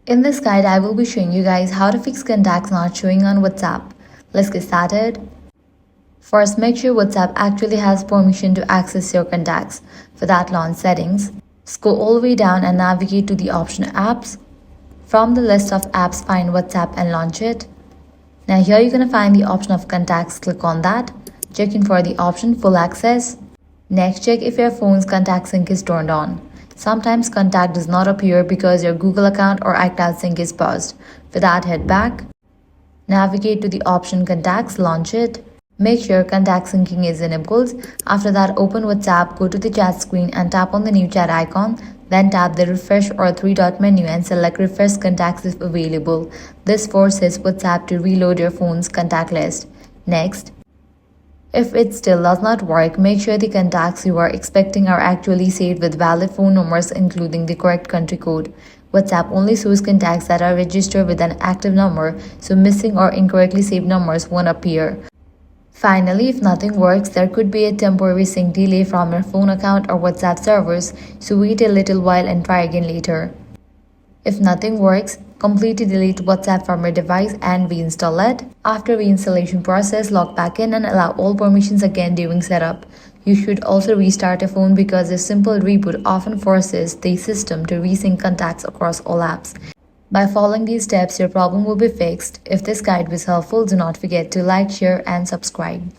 In this guide, I will be showing you guys how to fix contacts not showing on WhatsApp. Let's get started. First, make sure WhatsApp actually has permission to access your contacts. For that, launch Settings. Scroll all the way down and navigate to the option Apps. From the list of apps, find WhatsApp and launch it. Now here you're going to find the option of contacts. Click on that. Check in for the option Full Access. Next, check if your phone's contact sync is turned on. Sometimes contact does not appear because your Google account or iCloud sync is paused. For that, head back. Navigate to the option Contacts, launch it. Make sure contact syncing is enabled. After that, open WhatsApp, go to the chat screen and tap on the new chat icon. Then tap the refresh or three-dot menu and select refresh contacts if available. This forces WhatsApp to reload your phone's contact list. Next, if it still does not work, make sure the contacts you are expecting are actually saved with valid phone numbers including the correct country code. WhatsApp only shows contacts that are registered with an active number, so missing or incorrectly saved numbers won't appear. Finally, if nothing works, there could be a temporary sync delay from your phone account or WhatsApp servers, so wait a little while and try again later. If nothing works, completely delete WhatsApp from your device and reinstall it. After reinstallation process, log back in and allow all permissions again during setup. You should also restart your phone because a simple reboot often forces the system to resync contacts across all apps. By following these steps, your problem will be fixed. If this guide was helpful, do not forget to like, share, and subscribe.